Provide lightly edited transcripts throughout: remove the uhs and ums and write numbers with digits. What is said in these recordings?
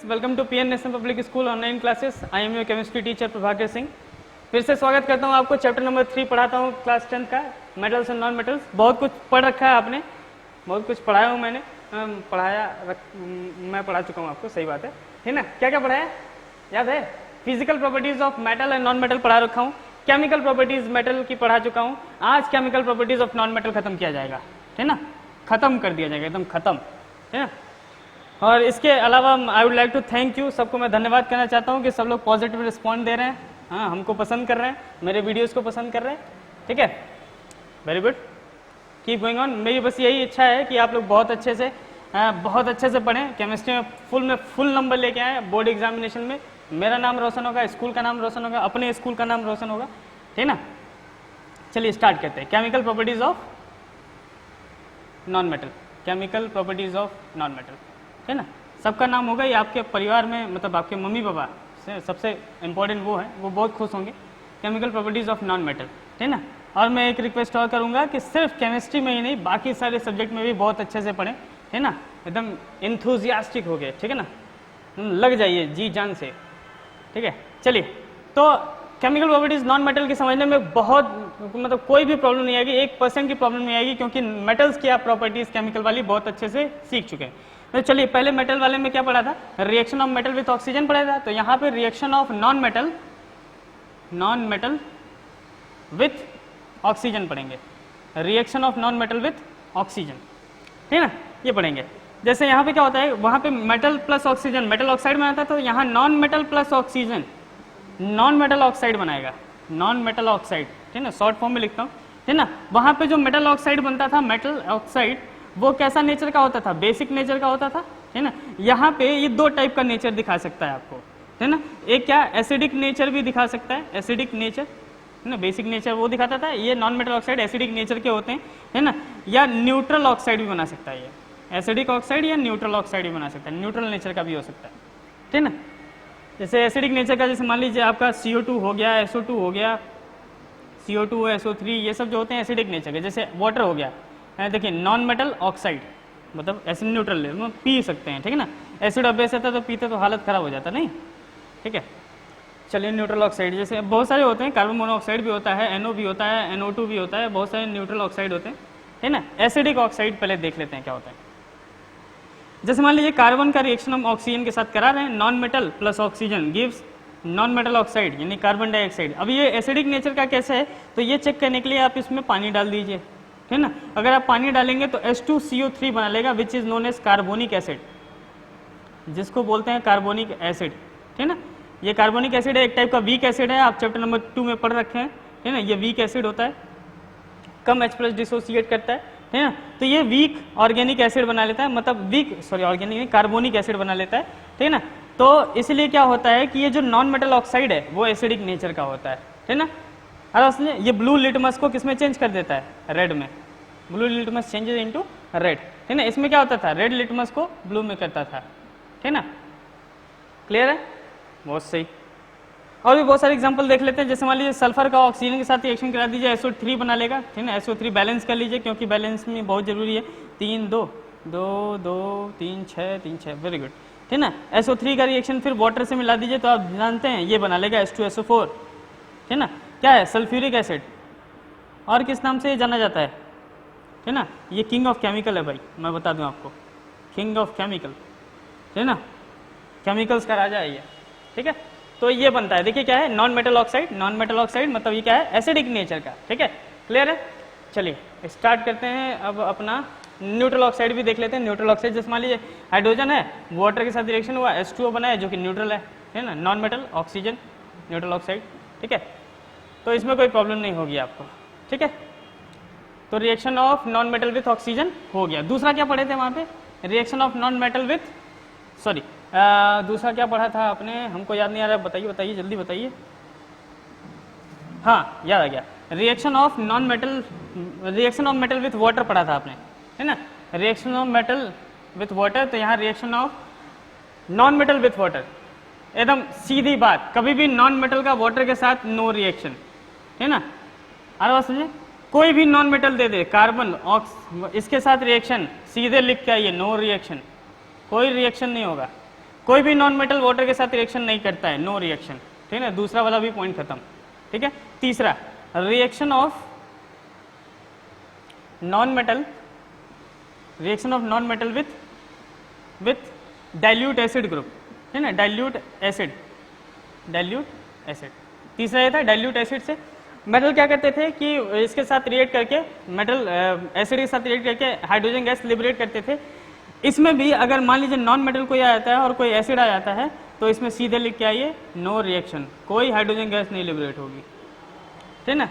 Welcome to PN National Public School online classes. I am your chemistry teacher Prabhakar Singh. फिर से स्वागत करता हूँ आपको। चैप्टर नंबर 3 पढ़ाता हूँ क्लास 10 का, मेटल्स एंड नॉन मेटल्स। बहुत कुछ पढ़ रखा है आपने, बहुत कुछ पढ़ाया हूँ मैंने, मैं पढ़ा चुका हूँ आपको, सही बात है ना। क्या क्या पढ़ाया याद है? Physical properties of metal and non metal पढ़ा रखा हूँ, केमिकल प्रॉपर्टीज मेटल की पढ़ा चुका हूँ। आज chemical properties of non metal खत्म किया जाएगा, है ना, खत्म कर दिया जाएगा, एकदम खत्म, है ना। और इसके अलावा I would like to thank you, सबको मैं धन्यवाद करना चाहता हूँ कि सब लोग पॉजिटिव रिस्पॉन्ड दे रहे हैं, हाँ, हमको पसंद कर रहे हैं, मेरे वीडियोस को पसंद कर रहे हैं, ठीक है, very good, keep going on. मेरी बस यही इच्छा है कि आप लोग बहुत अच्छे से पढ़ें, केमिस्ट्री में फुल नंबर लेके आए बोर्ड एग्जामिनेशन में। मेरा नाम रोशन होगा, स्कूल का नाम रोशन होगा, अपने स्कूल का नाम रोशन होगा, ठीक ना। चलिए स्टार्ट करते हैं। Chemical properties of non metal, chemical properties of non metal, है ना। सबका नाम होगा, ये आपके परिवार में, मतलब आपके मम्मी पापा से सबसे इम्पोर्टेंट वो है, वो बहुत खुश होंगे। Chemical properties of non metal, है ना। और मैं एक रिक्वेस्ट और करूंगा कि सिर्फ केमिस्ट्री में ही नहीं, बाकी सारे सब्जेक्ट में भी बहुत अच्छे से पढ़ें, है ना, एकदम इंथुजियास्टिक हो गए, ठीक है ना, लग जाइए जी जान से, ठीक है। चलिए, तो केमिकल प्रॉपर्टीज नॉन मेटल की समझने में बहुत, मतलब कोई भी प्रॉब्लम नहीं आएगी, 1% की प्रॉब्लम नहीं आएगी, क्योंकि मेटल्स की आप प्रॉपर्टीज केमिकल वाली बहुत अच्छे से सीख चुके हैं। तो चलिए, पहले मेटल वाले में क्या पढ़ा था? Reaction of metal with oxygen पढ़ा था। तो यहाँ पे reaction of non metal with oxygen पढ़ेंगे, reaction of non metal with oxygen, ठीक है ना, ये पढ़ेंगे। जैसे यहाँ पे क्या होता है, वहाँ पे metal plus oxygen, metal oxide बनाता है, तो यहाँ non metal plus oxygen non metal oxide बनाएगा, नॉन मेटल ऑक्साइड, ठीक है, शॉर्ट फॉर्म में लिखता हूँ, ठीक है ना। वहाँ पे जो मेटल ऑक्साइड बनता था, मेटल ऑक्साइड, वो कैसा नेचर का होता था? बेसिक नेचर का होता था, है ना। यहाँ पे ये दो टाइप का नेचर दिखा सकता है आपको, है ना। एक क्या, एसिडिक नेचर भी दिखा सकता है, एसिडिक नेचर, है ना। बेसिक नेचर वो दिखाता था, ये non metal oxide acidic nature के होते हैं, है ना। या न्यूट्रल ऑक्साइड भी बना सकता है, ये एसिडिक ऑक्साइड या न्यूट्रल ऑक्साइड भी बना सकता है, न्यूट्रल नेचर का भी हो सकता है, ठीक है ना। जैसे एसिडिक नेचर का, जैसे मान लीजिए आपका CO2 हो गया, SO2 हो गया, CO2, SO3, ये सब जो होते हैं एसिडिक नेचर के। जैसे वाटर हो गया, देखिए नॉन मेटल ऑक्साइड, मतलब एसिड न्यूट्रल है, मतलब पी सकते हैं, ठीक है ना। एसिड और बेस रहता तो पीते तो हालत खराब हो जाता, नहीं, ठीक है। चलिए, न्यूट्रल ऑक्साइड जैसे बहुत सारे होते हैं, कार्बन मोनोऑक्साइड भी होता है, NO भी होता है, NO2 भी होता है, बहुत सारे न्यूट्रल ऑक्साइड होते हैं, है ना। एसिडिक ऑक्साइड पहले देख लेते हैं क्या होता है। जैसे मान लीजिए कार्बन का रिएक्शन हम ऑक्सीजन के साथ करा रहे हैं, non metal plus oxygen gives non metal oxide, यानी कार्बन डाइऑक्साइड। अब ये एसिडिक नेचर का कैसे है, तो ये चेक करने के लिए आप इसमें पानी डाल दीजिए, है ना। अगर आप पानी डालेंगे तो H2CO3 बना लेगा, which is known as carbonic acid, जिसको बोलते हैं कार्बोनिक एसिड, ठीक है ना। ये कार्बोनिक एसिड है, एक टाइप का वीक एसिड है, आप चैप्टर नंबर 2 में पढ़ रखे हैं, है ना। ये वीक एसिड होता है, कम H+ डिसोसिएट करता है ना। तो ये वीक ऑर्गेनिक एसिड बना लेता है, मतलब ऑर्गेनिक नहीं, कार्बोनिक एसिड बना लेता है, ठीक है ना। तो इसलिए क्या होता है कि ये जो नॉन मेटल ऑक्साइड है वो एसिडिक नेचर का होता है, ठीक है ना। अरे ये ब्लू लिटमस को किसमें चेंज कर देता है? रेड में। Blue litmus changes into red, ठीक है ना। इसमें क्या होता था? रेड लिटमस को ब्लू में करता था, ठीक है ना। क्लियर है? बहुत सही। और भी बहुत सारे एग्जांपल देख लेते हैं। जैसे मान लीजिए सल्फर का ऑक्सीजन के साथ रिएक्शन करा दीजिए, SO3 बना लेगा, ठीक है ना। SO3 बैलेंस कर लीजिए, क्योंकि बैलेंस में बहुत जरूरी है। 3 2 2 2 3 6 3 6, वेरी गुड, ठीक है ना। SO3 का रिएक्शन फिर वाटर से मिला दीजिए, तो आप जानते हैं ये बना लेगा H2SO4, ठीक है ना। क्या है? सल्फ्यूरिक एसिड, और किस नाम से ये जाना जाता है, ठीक है ना। ये किंग ऑफ केमिकल है भाई, मैं बता दूं आपको, किंग ऑफ केमिकल, ठीक है ना, केमिकल्स का राजा है ये, ठीक है। तो ये बनता है, देखिए क्या है, non metal oxide, non metal oxide मतलब ये क्या है? एसिडिक नेचर का, ठीक है, क्लियर है। चलिए स्टार्ट करते हैं अब अपना न्यूट्रल ऑक्साइड भी देख लेते हैं। न्यूट्रल ऑक्साइड जैसे मान लीजिए हाइड्रोजन है, वाटर के साथ रिएक्शन हुआ, H2O बना है जो कि न्यूट्रल है ना, non metal oxygen, neutral oxide, ठीक है। तो इसमें कोई प्रॉब्लम नहीं होगी आपको, ठीक है। तो reaction of non metal with oxygen हो गया। दूसरा क्या पढ़े थे वहाँ पे? Reaction of non metal with, sorry दूसरा क्या पढ़ा था आपने? हमको याद नहीं आ रहा, बताइए बताइए जल्दी बताइए। हाँ याद आ गया, reaction of non metal, reaction of metal with water पढ़ा था आपने, है ना। Reaction of metal with water, तो यहाँ reaction of non metal with water, एकदम सीधी बात, कभी भी नॉन मेटल का वाटर के साथ नो रिएक्शन, है ना। अरे बात समझे, कोई भी नॉन मेटल दे दे, कार्बन ऑक्स, इसके साथ रिएक्शन सीधे लिख के आइए, नो रिएक्शन, कोई रिएक्शन नहीं होगा। कोई भी नॉन मेटल वाटर के साथ रिएक्शन नहीं करता है, नो रिएक्शन, ठीक है। दूसरा वाला भी पॉइंट खत्म, ठीक है। तीसरा, reaction of non metal with dilute acid group, है ना, डाइल्यूट एसिड। तीसरा ये था डाइल्यूट एसिड से मेटल क्या करते थे कि इसके साथ रिएक्ट करके, मेटल एसिड के साथ रिएक्ट करके हाइड्रोजन गैस लिबरेट करते थे। इसमें भी अगर मान लीजिए नॉन मेटल कोई आ जाता है और कोई एसिड आ जाता है तो इसमें सीधे लिख के आइए नो रिएक्शन, कोई हाइड्रोजन गैस नहीं लिबरेट होगी, ठीक है ना।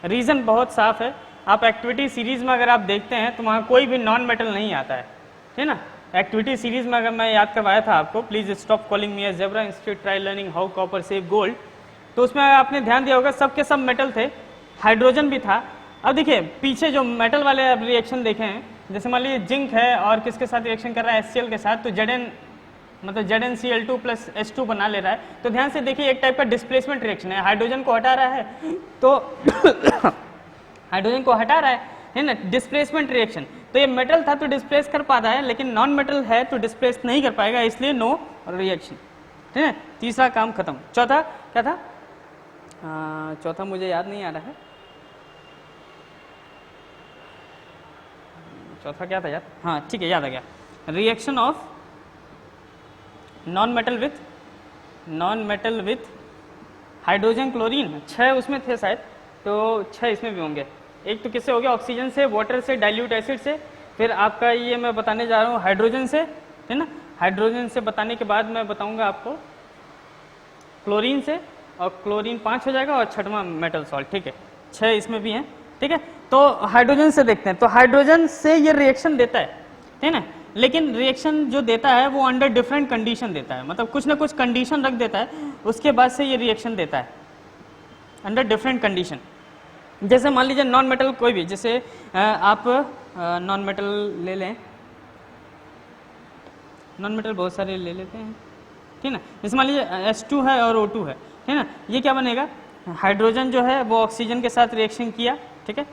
रीज़न बहुत साफ है, आप एक्टिविटी सीरीज में अगर आप देखते हैं तो वहाँ कोई भी नॉन मेटल नहीं आता है, ठीक है ना। एक्टिविटी सीरीज में अगर मैं याद करवाया था आपको, please stop calling me A zebra, instead try learning how copper save gold, तो उसमें आपने ध्यान दिया होगा सब के सब मेटल थे, हाइड्रोजन भी था। अब देखिए पीछे जो मेटल वाले अब रिएक्शन देखे हैं, जैसे मान लीजिए जिंक है और किसके साथ रिएक्शन कर रहा है, HCl के साथ, तो Zn मतलब ZnCl2 प्लस H2 बना ले रहा है। तो ध्यान से देखिए एक टाइप का डिस्प्लेसमेंट रिएक्शन है, हाइड्रोजन को हटा रहा है तो हाइड्रोजन को हटा रहा है ना, डिस्प्लेसमेंट रिएक्शन। तो ये मेटल था तो डिस्प्लेस कर पाता है, लेकिन नॉन मेटल है तो डिस्प्लेस नहीं कर पाएगा, इसलिए नो रिएक्शन, ठीक है। तीसरा काम खत्म। चौथा क्या था? चौथा मुझे याद नहीं आ रहा है, चौथा क्या था यार? हाँ ठीक है, याद आ गया। Reaction of non metal with hydrogen chlorine, 6 उसमें थे शायद, तो 6 इसमें भी होंगे। एक तो किससे हो गया? ऑक्सीजन से, वाटर से, डाइल्यूट एसिड से, फिर आपका ये मैं बताने जा रहा हूँ हाइड्रोजन से, है ना। हाइड्रोजन से बताने के बाद मैं बताऊंगा आपको क्लोरीन से, और क्लोरीन 5 हो जाएगा, और छठवां मेटल सॉल्ट, ठीक है। 6 इसमें भी हैं, ठीक है। तो हाइड्रोजन से देखते हैं, तो हाइड्रोजन से ये रिएक्शन देता है ना, लेकिन रिएक्शन जो देता है वो अंडर डिफरेंट कंडीशन देता है, मतलब कुछ ना कुछ कंडीशन रख देता है, उसके बाद से ये रिएक्शन देता है अंडर डिफरेंट कंडीशन। जैसे मान लीजिए नॉन मेटल कोई भी, जैसे आप नॉन मेटल ले लें, नॉन मेटल बहुत सारे ले लेते हैं, ठीक है ना। जैसे मान लीजिए H2 है और O2 है, ठीक है ना। ये क्या बनेगा? हाइड्रोजन जो है वो ऑक्सीजन के साथ रिएक्शन किया, ठीक है,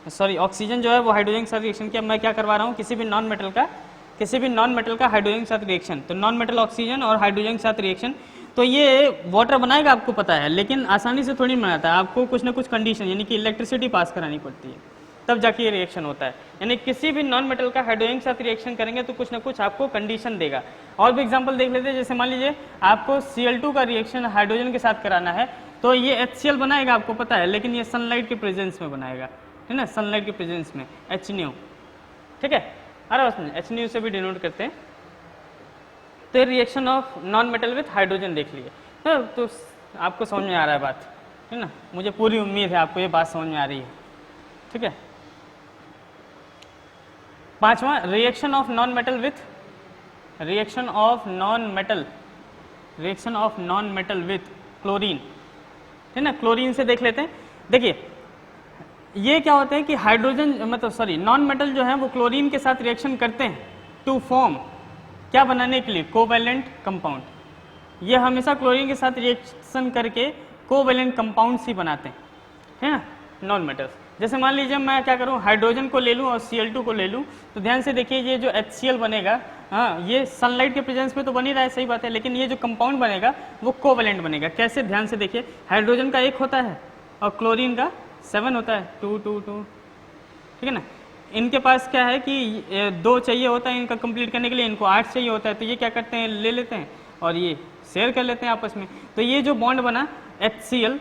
सॉरी ऑक्सीजन जो है वो हाइड्रोजन के साथ रिएक्शन किया। मैं क्या करवा रहा हूँ, किसी भी नॉन मेटल का हाइड्रोजन के साथ रिएक्शन, तो नॉन मेटल ऑक्सीजन और हाइड्रोजन के साथ रिएक्शन, तो ये वाटर बनाएगा, आपको पता है, लेकिन आसानी से थोड़ी बनाता है, आपको कुछ ना कुछ कंडीशन यानी कि इलेक्ट्रिसिटी पास करानी पड़ती है, तब जाके ये रिएक्शन होता है। यानी किसी भी नॉन मेटल का हाइड्रोजन के साथ रिएक्शन करेंगे तो कुछ ना कुछ आपको कंडीशन देगा। और भी एग्जांपल देख लेते हैं, जैसे मान लीजिए आपको Cl2 का रिएक्शन हाइड्रोजन के साथ कराना है, तो ये HCl बनाएगा, आपको पता है, लेकिन ये सनलाइट के प्रेजेंस में बनाएगा, है ना, सनलाइट के प्रेजेंस में HNO, ठीक है। अरे उसमें HNO से भी डिनोट करते हैं। तो reaction of non metal with hydrogen देख लिए, तो आपको समझ में आ रहा है बात, है ना। मुझे पूरी उम्मीद है आपको ये बात समझ में आ रही है, ठीक है। पांचवा, reaction of non metal with chlorine, है ना। क्लोरीन से देख लेते हैं। देखिए ये क्या होते हैं कि हाइड्रोजन मतलब सॉरी नॉन मेटल जो है वो क्लोरीन के साथ रिएक्शन करते हैं टू फॉर्म, क्या बनाने के लिए? Covalent compound. ये हमेशा क्लोरीन के साथ रिएक्शन करके कोवैलेंट कंपाउंड्स ही बनाते हैं, है ना, नॉन मेटल्स। जैसे मान लीजिए मैं क्या करूं, हाइड्रोजन को ले लूं और Cl2 को ले लूं, तो ध्यान से देखिए ये जो HCl बनेगा, हाँ ये सनलाइट के प्रेजेंस में तो बन ही रहा है, सही बात है, लेकिन ये जो कंपाउंड बनेगा वो कोवैलेंट बनेगा। कैसे? ध्यान से देखिए, हाइड्रोजन का 1 होता है और क्लोरीन का 7 होता है, 2 2 2, ठीक है ना। इनके पास क्या है कि 2 चाहिए होता है इनका कंप्लीट करने के लिए, इनको 8 चाहिए होता है, तो ये क्या करते हैं, ले लेते हैं और ये शेयर कर लेते हैं आपस में। तो ये जो बॉन्ड बना HCl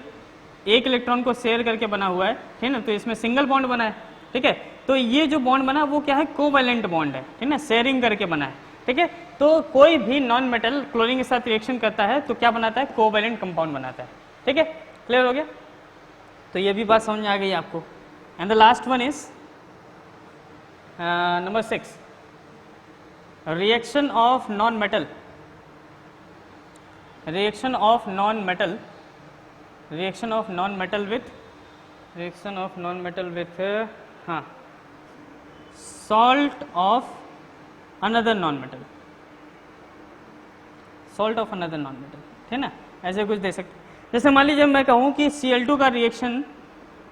1 इलेक्ट्रॉन को शेयर करके बना हुआ है, ठीक है ना, तो इसमें सिंगल बॉन्ड बना है, ठीक है। तो ये जो बॉन्ड बना वो क्या है, कोवैलेंट बॉन्ड है, ठीक है ना, शेयरिंग करके बना है, ठीक है। तो कोई भी नॉन मेटल क्लोरीन के साथ रिएक्शन करता है तो क्या बनाता है, कोवैलेंट कंपाउंड बनाता है, ठीक है। क्लियर हो गया? तो ये भी बात समझ में आ गई आपको। And the last one is number 6, reaction of non metal with हाँ salt of another non metal, ठीक है ना, ऐसे कुछ दे सकते। जैसे मान लीजिए मैं कहूँ कि Cl2 का रिएक्शन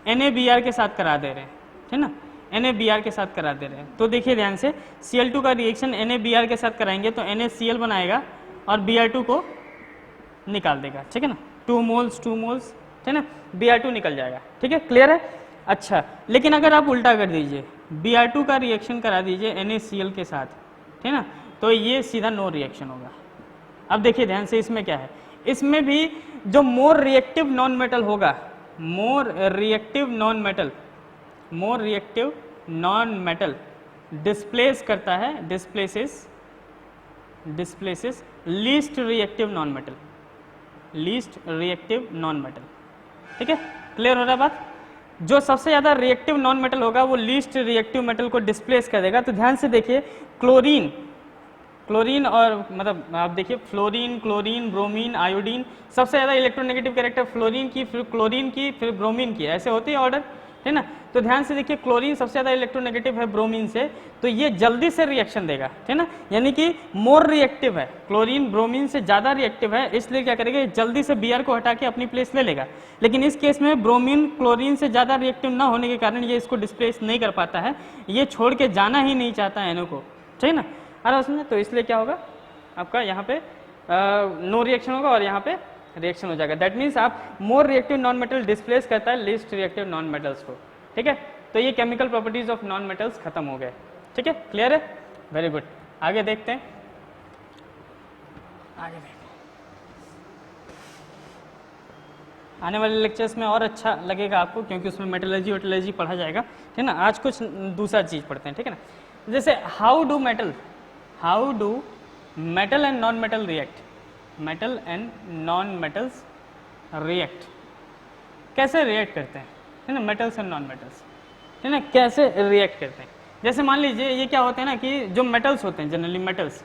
NaBr के साथ करा दे रहे हैं, ठीक ना, NaBr के साथ करा दे रहे हैं, तो देखिए ध्यान से Cl2 का रिएक्शन NaBr के साथ कराएंगे तो NaCl बनाएगा और Br2 को निकाल देगा, ठीक है ना, 2 मोल्स, ठीक है ना, Br2 निकल जाएगा, ठीक है, क्लियर है। अच्छा, लेकिन अगर आप उल्टा कर दीजिए, Br2 का रिएक्शन करा दीजिए NaCl के साथ, ठीक है ना, तो ये सीधा नो रिएक्शन होगा। अब देखिए ध्यान से, इसमें क्या है, इसमें भी जो मोर रिएक्टिव नॉन मेटल होगा, more reactive non metal displace करता है, displaces least reactive non metal, ठीक है, क्लियर हो रहा है बात। जो सबसे ज़्यादा रिएक्टिव नॉन मेटल होगा वो लीस्ट रिएक्टिव मेटल को डिस्प्लेस कर देगा। तो ध्यान से देखिए, क्लोरीन और मतलब आप देखिए फ्लोरीन, क्लोरीन, ब्रोमीन, आयोडीन, सबसे ज़्यादा इलेक्ट्रोनेगेटिव कैरेक्टर फ्लोरीन की, फिर क्लोरीन की, फिर ब्रोमीन की, ऐसे होते हैं ऑर्डर, है ना। तो ध्यान से देखिए, क्लोरीन सबसे ज़्यादा इलेक्ट्रोनेगेटिव है ब्रोमीन से, तो ये जल्दी से रिएक्शन देगा, है ना, यानी कि मोर रिएक्टिव है, क्लोरीन ब्रोमीन से ज़्यादा रिएक्टिव है, इसलिए क्या करेगा, जल्दी से Br को हटा के अपनी प्लेस ले लेगा। लेकिन इस केस में ब्रोमीन क्लोरीन से ज़्यादा रिएक्टिव ना होने के कारण ये इसको डिस्प्लेस नहीं कर पाता है, ये छोड़ के जाना ही नहीं चाहता है NO को, ठीक है ना, अरे उसमें, तो इसलिए क्या होगा आपका यहाँ पे नो रिएक्शन होगा और यहाँ पे रिएक्शन हो जाएगा। दैट मीन्स आप more reactive non metal displace करता है लीस्ट रिएक्टिव नॉन मेटल्स को, ठीक है। तो ये chemical properties of non metals खत्म हो गए, ठीक है, क्लियर है, वेरी गुड। आगे देखते हैं, आने वाले लेक्चर्स में और अच्छा लगेगा आपको, क्योंकि उसमें मेटलर्जी पढ़ा जाएगा, ठीक है ना। आज कुछ दूसरा चीज़ पढ़ते हैं, ठीक है ना। जैसे how do metal and non metal react, कैसे रिएक्ट करते हैं, है ना, मेटल्स एंड नॉन मेटल्स, है ना, कैसे रिएक्ट करते हैं। जैसे मान लीजिए ये क्या होता है ना कि जो मेटल्स होते हैं, जनरली मेटल्स,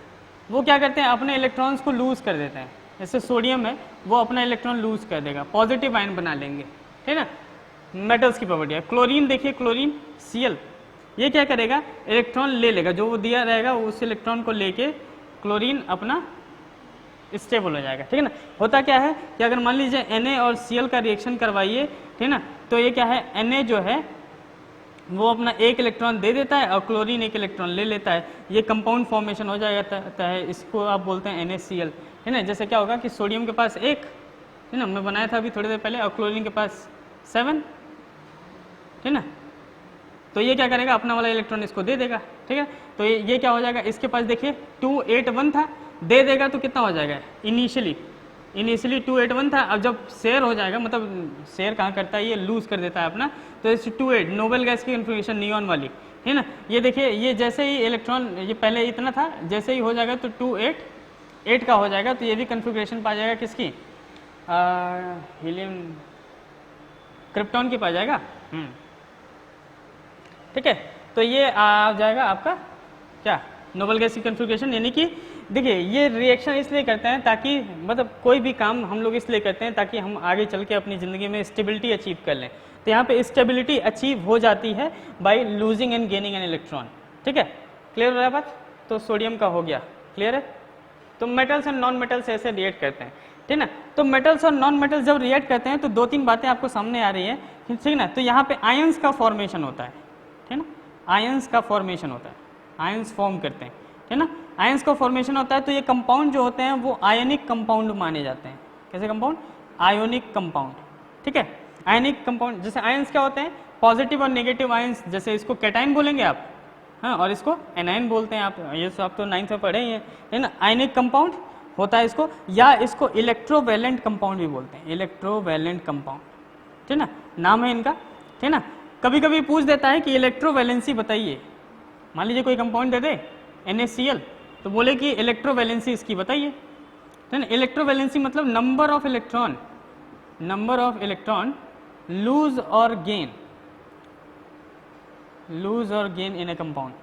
वो क्या करते हैं, अपने इलेक्ट्रॉन्स को लूज कर देते हैं। जैसे सोडियम है, वो अपना इलेक्ट्रॉन लूज कर देगा, पॉजिटिव आयन बना लेंगे, ठीक है ना, मेटल्स की प्रॉपर्टी है। क्लोरीन देखिए, क्लोरीन Cl, ये क्या करेगा, इलेक्ट्रॉन ले लेगा, जो वो दिया रहेगा उस इलेक्ट्रॉन को लेके क्लोरीन अपना स्टेबल हो जाएगा, ठीक है ना। होता क्या है कि अगर मान लीजिए Na और Cl का रिएक्शन करवाइए, ठीक है ना, तो ये क्या है, Na जो है वो अपना एक इलेक्ट्रॉन दे देता है और क्लोरीन एक इलेक्ट्रॉन ले लेता है, ये कंपाउंड फॉर्मेशन हो जाता है, इसको आप बोलते हैं NaCl, है ना। जैसे क्या होगा कि सोडियम के पास 1, है ना, मैं बनाया था अभी थोड़ी देर पहले, और क्लोरीन के पास 7, है ना, तो ये क्या करेगा, अपना वाला इलेक्ट्रॉन इसको दे देगा, ठीक है। तो ये क्या हो जाएगा, इसके पास देखिए 281 था, दे देगा तो कितना हो जाएगा, इनिशियली 281 था, अब जब शेयर हो जाएगा, मतलब शेयर कहाँ करता है, ये लूज कर देता है अपना, तो इस 28 नोबेल गैस की कन्फिग्रेशन नियॉन वाली, है ना। ये देखिए, ये जैसे ही इलेक्ट्रॉन, ये पहले इतना था, जैसे ही हो जाएगा तो 288 का हो जाएगा, तो ये भी कन्फिग्रेशन पा जाएगा किसकी, हीलियम क्रिप्टॉन की पा जाएगा, ठीक है। तो ये आ जाएगा आपका क्या, नोबेल गैस की कन्फिग्रेशन। यानी कि देखिए, ये रिएक्शन इसलिए करते हैं ताकि, मतलब कोई भी काम हम लोग इसलिए करते हैं ताकि हम आगे चल के अपनी ज़िंदगी में स्टेबिलिटी अचीव कर लें। तो यहाँ पे स्टेबिलिटी अचीव हो जाती है by losing and gaining an electron, ठीक है, क्लियर हो रहा है बात। तो सोडियम का हो गया, क्लियर है। तो मेटल्स एंड नॉन मेटल्स ऐसे रिएक्ट करते हैं, ठीक है ना। तो मेटल्स और नॉन मेटल्स जब रिएक्ट करते हैं तो 2-3 बातें आपको सामने आ रही है, ठीक है ना। तो यहाँ पे आयंस का फॉर्मेशन होता है, ठीक है ना, आयंस का फॉर्मेशन होता है, आयंस फॉर्म करते हैं, ठीक है ना, आयंस का फॉर्मेशन होता है। तो ये कंपाउंड जो होते हैं वो आयनिक कंपाउंड माने जाते हैं। कैसे कंपाउंड, आयोनिक कंपाउंड, ठीक है। आयनिक कंपाउंड, जैसे आयंस क्या होते हैं, पॉजिटिव और नेगेटिव आयंस, जैसे इसको कैटाइन बोलेंगे आप, हाँ, और इसको एनाइन बोलते हैं आप, ये सब आप तो 9th में पढ़े ही हैं, है ना। आयनिक कंपाउंड होता है इसको, या इसको इलेक्ट्रोवैलेंट कंपाउंड भी बोलते हैं, इलेक्ट्रोवैलेंट कंपाउंड, ठीक है ना, नाम है इनका, ठीक है ना। कभी कभी पूछ देता है कि इलेक्ट्रोवैलेंसी बताइए, मान लीजिए कोई कंपाउंड दे दे NaCl, तो बोले कि इलेक्ट्रोवैलेंसी इसकी बताइए, ठीक है ना। इलेक्ट्रोवैलेंसी मतलब नंबर ऑफ इलेक्ट्रॉन लूज और गेन इन ए कंपाउंड।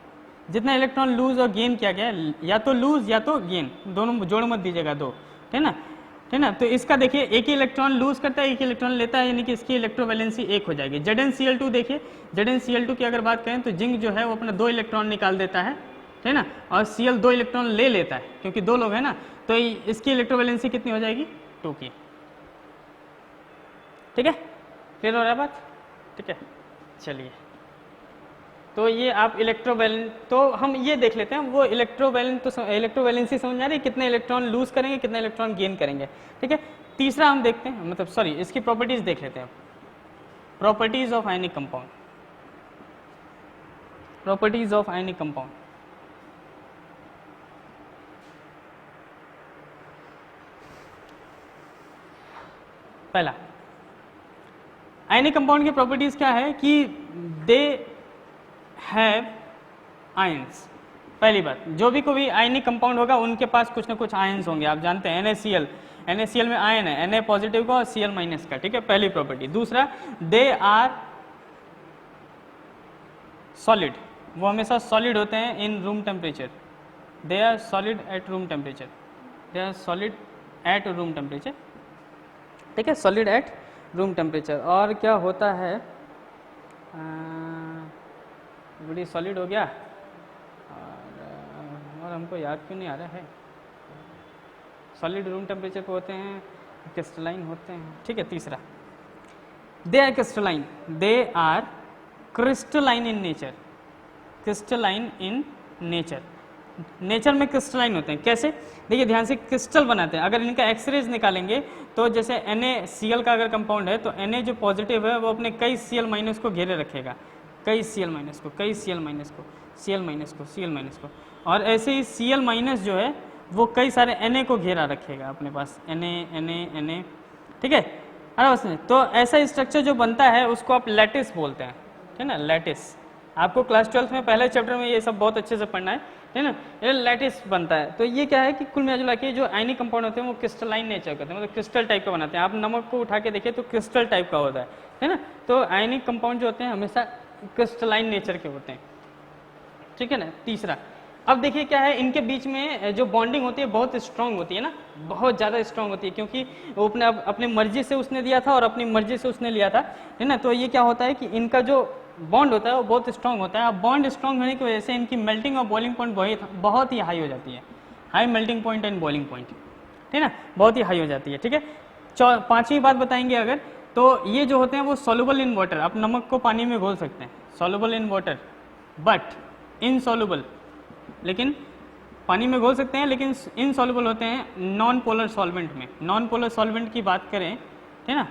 जितना इलेक्ट्रॉन लूज और गेन किया गया, या तो लूज या तो गेन, दोनों जोड़ मत दीजिएगा, दो, ठीक है ना, ठीक है ना। तो इसका देखिए, एक ही इलेक्ट्रॉन लूज करता है, एक ही इलेक्ट्रॉन लेता है, यानी कि इसकी इलेक्ट्रोवैलेंसी 1 हो जाएगी। ZnCl2 देखिए, ZnCl2 की अगर बात करें तो जिंक जो है वो अपना 2 इलेक्ट्रॉन निकाल देता है, ठीक है ना, और Cl 2 इलेक्ट्रॉन ले लेता है, क्योंकि 2 लोग हैं ना, तो इसकी इलेक्ट्रोवैलेंसी कितनी हो जाएगी, 2 की, ठीक है, क्लियर हो रहा है बात, ठीक है। चलिए तो ये आप इलेक्ट्रोवैलेंट, तो हम ये देख लेते हैं वो इलेक्ट्रोवैलेंट, तो इलेक्ट्रोवैलेंसी समझ आ रही है, कितने इलेक्ट्रॉन लूज करेंगे कितने इलेक्ट्रॉन गेन करेंगे, ठीक है। तीसरा हम देखते हैं, मतलब सॉरी इसकी प्रॉपर्टीज देख लेते हैं, properties of ionic compound, properties of ionic compound. पहला आयनिक कंपाउंड की प्रॉपर्टीज क्या है कि दे हैव आयंस। पहली बात, जो भी कोई आयनिक कंपाउंड होगा उनके पास कुछ ना कुछ आयंस होंगे, आप जानते हैं NaCl, NaCl में आयन है, Na पॉजिटिव का और Cl माइनस का, ठीक है, पहली प्रॉपर्टी। दूसरा, दे आर सॉलिड, वो हमेशा सॉलिड होते हैं in room temperature, they are solid at room temperature, they are solid at room temperature, ठीक है, सॉलिड एट रूम टेम्परेचर। और क्या होता है, बड़ी सॉलिड हो गया, और हमको याद क्यों नहीं आ रहा है, सॉलिड रूम टेम्परेचर पे होते हैं, क्रिस्टलाइन होते हैं, ठीक है। तीसरा, they are crystalline, they are crystalline in nature, crystalline in nature, nature में क्रिस्टलाइन होते हैं। कैसे, देखिए ध्यान से, क्रिस्टल बनाते हैं। अगर इनका एक्सरेज निकालेंगे तो जैसे NaCl का अगर कंपाउंड है तो Na जो पॉजिटिव है वो अपने कई Cl माइनस को घेरे रखेगा, कई Cl माइनस को, कई Cl माइनस को, Cl माइनस को, Cl माइनस को, और ऐसे ही Cl माइनस जो है वो कई सारे Na को घेरा रखेगा अपने पास, Na, ठीक है। अरे तो ऐसा स्ट्रक्चर जो बनता है उसको आप लैटिस बोलते हैं, ठीक है ना, लैटिस। आपको क्लास 12 में पहले चैप्टर में ये सब बहुत अच्छे से पढ़ना है, ठीक है ना, ये लैटिस बनता है। तो ये क्या है कि कुल मिला के जो आयनिक कंपाउंड होते हैं वो क्रिस्टलाइन नेचर करते हैं, मतलब क्रिस्टल टाइप का बनाते हैं। आप नमक को उठा के देखिए तो क्रिस्टल टाइप का होता है ना। तो आयनिक कंपाउंड जो होते हैं हमेशा क्रिस्टलाइन नेचर के होते हैं, ठीक है ना। तीसरा, अब देखिए क्या है, इनके बीच में जो बॉन्डिंग होती है बहुत स्ट्रांग होती है ना, बहुत ज़्यादा स्ट्रांग होती है, क्योंकि वो अपनी मर्जी से उसने दिया था और अपनी मर्जी से उसने लिया था, है ना। तो ये क्या होता है कि इनका जो बॉन्ड होता है वो बहुत स्ट्रांग होता है। अब बॉन्ड स्ट्रांग होने की वजह से इनकी मेल्टिंग और बॉइलिंग पॉइंट बहुत ही हाई हो जाती है, high melting point and boiling point, ठीक है ना, बहुत ही हाई हो जाती है, ठीक है। पांचवी बात बताएंगे अगर, तो ये जो होते हैं वो सॉल्युबल इन वाटर, आप नमक को पानी में घोल सकते हैं, soluble in water but insoluble, लेकिन पानी में घोल सकते हैं लेकिन इनसॉल्युबल होते हैं नॉन पोलर सॉल्वेंट में। नॉन पोलर सॉल्वेंट की बात करें, ठीक है ना,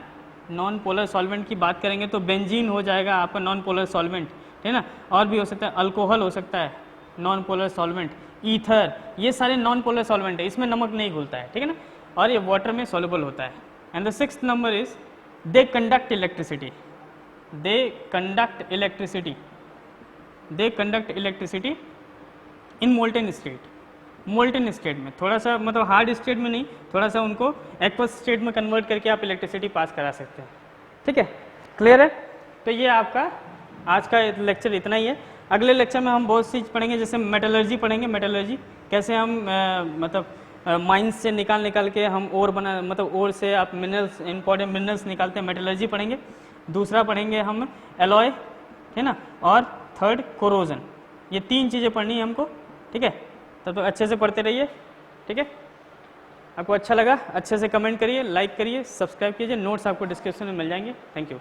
नॉन पोलर सॉल्वेंट की बात करेंगे तो बेंजीन हो जाएगा आपका नॉन पोलर सॉल्वेंट, ठीक है ना। और भी हो सकता है, अल्कोहल हो सकता है नॉन पोलर सॉल्वेंट, ईथर, ये सारे नॉन पोलर सॉल्वेंट है, इसमें नमक नहीं घुलता है, ठीक है ना, और ये वाटर में सॉल्युबल होता है। And the sixth number is they conduct electricity, they conduct electricity, they conduct electricity in molten state, molten state में, थोड़ा सा मतलब हार्ड स्टेट में नहीं, थोड़ा सा उनको एक्वस स्टेट में कन्वर्ट करके आप इलेक्ट्रिसिटी पास करा सकते हैं, ठीक है, क्लियर है। तो ये आपका आज का लेक्चर इतना ही है। अगले लेक्चर में हम बहुत चीज़ पढ़ेंगे, जैसे मेटलर्जी पढ़ेंगे, मेटलर्जी कैसे हम मतलब माइंस से निकाल के हम ओर बना, मतलब ओर से आप मिनरल्स, इंपॉर्टेंट मिनरल्स निकालते हैं, मेटलर्जी पढ़ेंगे। दूसरा पढ़ेंगे हम एलॉय, है ना, और थर्ड कोरोजन। ये तीन चीज़ें पढ़नी है हमको, ठीक है। तब तो अच्छे से पढ़ते रहिए, ठीक है। आपको अच्छा लगा अच्छे से कमेंट करिए, लाइक करिए, सब्सक्राइब कीजिए, नोट्स आपको डिस्क्रिप्शन में मिल जाएंगे। Thank you.